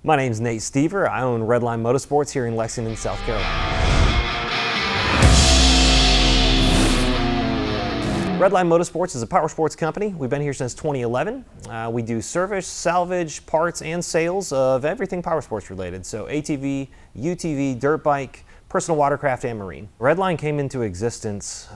My name's Nate Stever. I own Redline Motosports here in Lexington, South Carolina. Redline Motosports is a power sports company. We've been here since 2011. We do service, salvage, parts, and sales of everything power sports related. So ATV, UTV, dirt bike, personal watercraft, and marine. Redline came into existence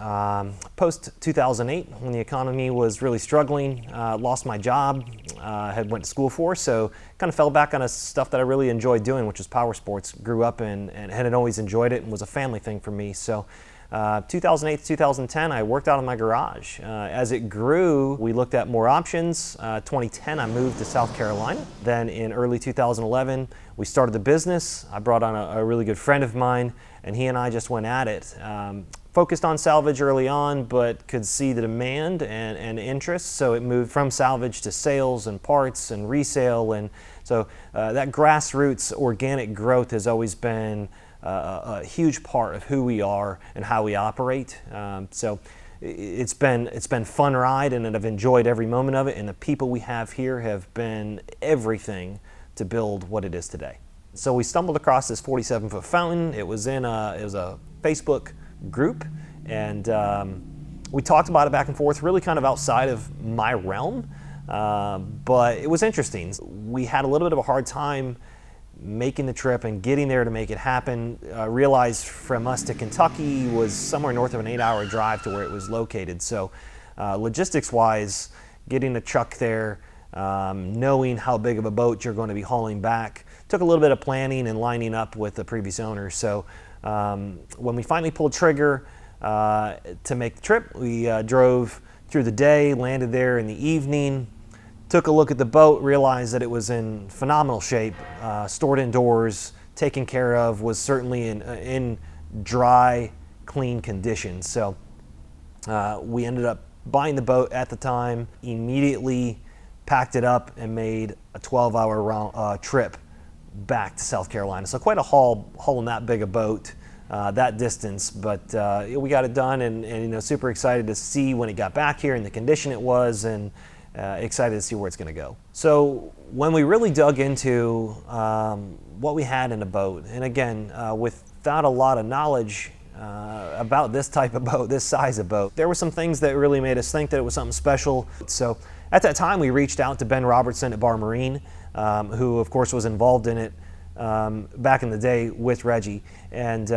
post-2008 when the economy was really struggling. Lost my job, had went to school for, so kind of fell back on stuff that I really enjoyed doing, which is power sports. Grew up and had always enjoyed it and was a family thing for me. So 2008 to 2010, I worked out in my garage. As it grew, we looked at more options. 2010, I moved to South Carolina. Then in early 2011, we started the business. I brought on a really good friend of mine, and he and I just went at it. Focused on salvage early on, but could see the demand and interest, so it moved from salvage to sales and parts and resale. And so that grassroots organic growth has always been a huge part of who we are and how we operate. So it's been a fun ride, and I've enjoyed every moment of it. And the people we have here have been everything to build what it is today. So we stumbled across this 47-foot fountain. It was a Facebook group, and we talked about it back and forth, really kind of outside of my realm, but it was interesting. We had a little bit of a hard time making the trip and getting there to make it happen. Realized from us to Kentucky was somewhere north of an 8-hour drive to where it was located. So logistics-wise, getting a truck there, knowing how big of a boat you're going to be hauling back, took a little bit of planning and lining up with the previous owner. So when we finally pulled trigger to make the trip, we drove through the day, landed there in the evening, took a look at the boat, realized that it was in phenomenal shape, stored indoors, taken care of, was certainly in dry, clean condition. So we ended up buying the boat at the time, immediately packed it up and made a 12-hour trip back to South Carolina. So quite a haul hauling that big a boat, that distance, but we got it done, and super excited to see when it got back here and the condition it was, and excited to see where it's going to go. So when we really dug into what we had in the boat, and again, without a lot of knowledge about this type of boat, this size of boat, there were some things that really made us think that it was something special. So at that time, we reached out to Ben Robertson at Bar Marine, who of course was involved in it back in the day with Reggie, and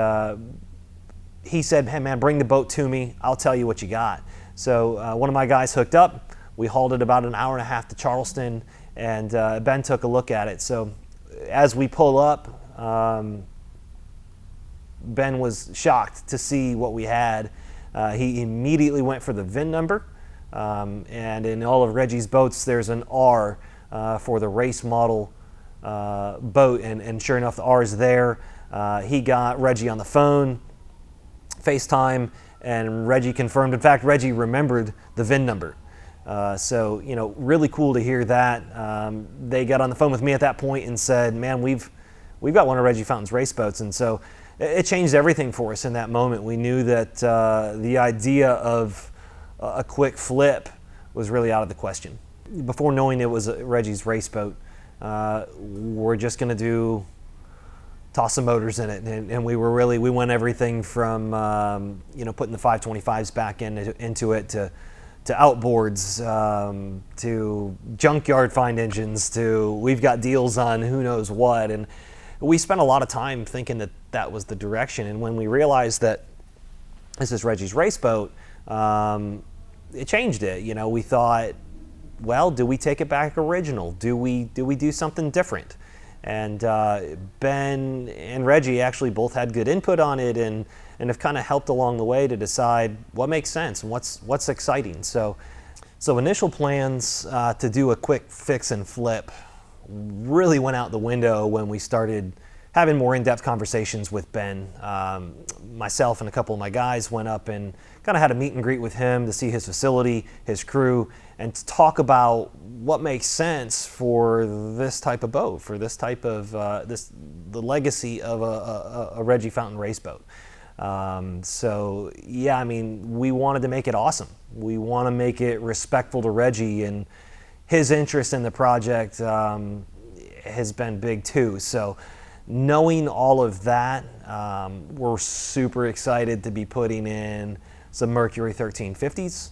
he said, "Hey man, bring the boat to me, I'll tell you what you got." So one of my guys hooked up. We hauled it about an hour and a half to Charleston, and Ben took a look at it. So as we pull up, Ben was shocked to see what we had. He immediately went for the VIN number, and in all of Reggie's boats, there's an R for the race model boat, and sure enough, the R is there. He got Reggie on the phone, FaceTime, and Reggie confirmed. In fact, Reggie remembered the VIN number. So, really cool to hear that. They got on the phone with me at that point and said, "Man, we've got one of Reggie Fountain's race boats," and so it changed everything for us in that moment. We knew that the idea of a quick flip was really out of the question. Before knowing it was Reggie's race boat, we're just going to toss some motors in it, and we went everything from putting the 525s back into it to outboards, to junkyard find engines, to we've got deals on who knows what. And we spent a lot of time thinking that was the direction. And when we realized that this is Reggie's race boat, it changed it. We thought, well, do we take it back original? Do we do something different? And Ben and Reggie actually both had good input on it, and have kind of helped along the way to decide what makes sense and what's exciting. So initial plans to do a quick fix and flip really went out the window when we started having more in-depth conversations with Ben. Myself and a couple of my guys went up and kind of had a meet and greet with him to see his facility, his crew, and to talk about what makes sense for this type of boat, for this type of the legacy of a Reggie Fountain race boat. So yeah, I mean, we wanted to make it awesome. We want to make it respectful to Reggie, and his interest in the project has been big too. So knowing all of that, we're super excited to be putting in some Mercury 1350s.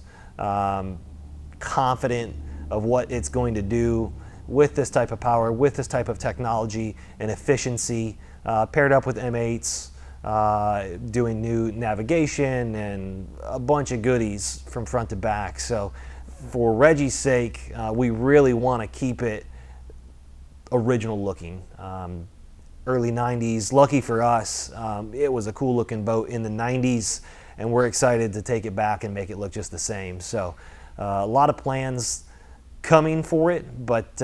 Confident of what it's going to do with this type of power, with this type of technology and efficiency, paired up with M8s, doing new navigation and a bunch of goodies from front to back. So for Reggie's sake, we really want to keep it original looking. Early 90s, lucky for us, it was a cool looking boat in the 90s, and we're excited to take it back and make it look just the same. So a lot of plans coming for it, but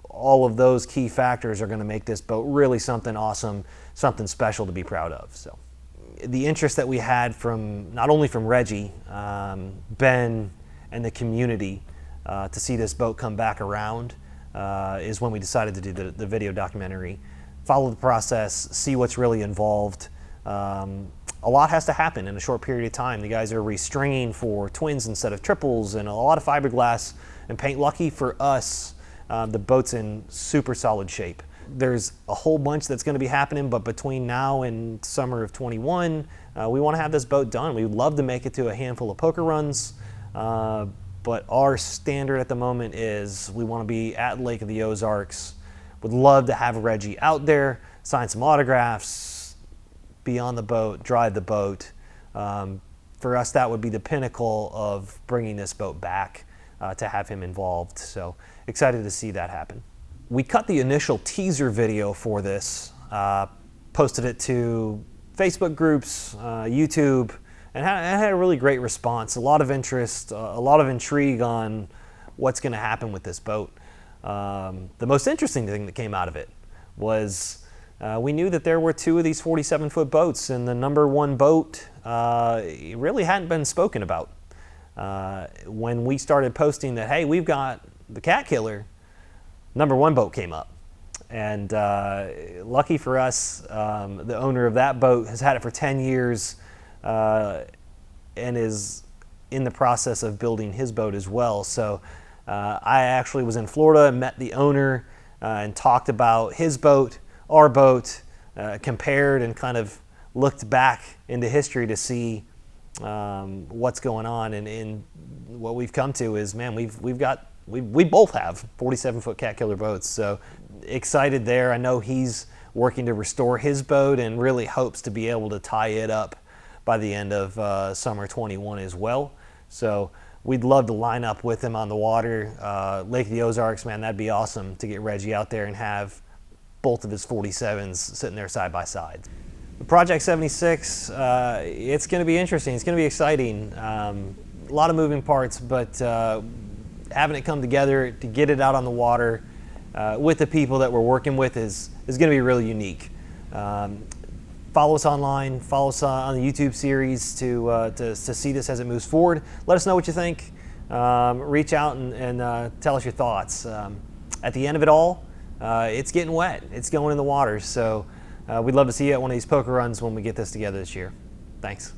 all of those key factors are going to make this boat really something awesome, something special to be proud of. So the interest that we had from not only from Reggie, Ben, and the community to see this boat come back around is when we decided to do the video documentary. Follow the process, see what's really involved. A lot has to happen in a short period of time. The guys are restringing for twins instead of triples, and a lot of fiberglass and paint. Lucky for us, the boat's in super solid shape. There's a whole bunch that's going to be happening, but between now and summer of 21, we want to have this boat done. We'd love to make it to a handful of poker runs, but our standard at the moment is we want to be at Lake of the Ozarks. Would love to have Reggie out there, sign some autographs, be on the boat, drive the boat. For us, that would be the pinnacle of bringing this boat back, to have him involved. So excited to see that happen. We cut the initial teaser video for this, posted it to Facebook groups, YouTube, and had a really great response. A lot of interest, a lot of intrigue on what's going to happen with this boat. The most interesting thing that came out of it was we knew that there were 2 of these 47-foot boats, and the number 1 boat really hadn't been spoken about. When we started posting that, hey, we've got the Cat Killer, number 1 boat came up. And lucky for us, the owner of that boat has had it for 10 years and is in the process of building his boat as well. So I actually was in Florida and met the owner and talked about his boat, our boat, compared and kind of looked back into history to see what's going on. And what we've come to is, man, we both have 47-foot Cat Killer boats. So excited there. I know he's working to restore his boat and really hopes to be able to tie it up by the end of summer 21 as well. So we'd love to line up with him on the water. Lake of the Ozarks, man, that'd be awesome to get Reggie out there and have both of his 47s sitting there side by side. The Project 76, it's going to be interesting. It's going to be exciting. A lot of moving parts, but having it come together to get it out on the water with the people that we're working with is going to be really unique. Follow us online, follow us on the YouTube series to see this as it moves forward. Let us know what you think. Reach out and tell us your thoughts. At the end of it all, it's getting wet. It's going in the water. So we'd love to see you at one of these poker runs when we get this together this year. Thanks.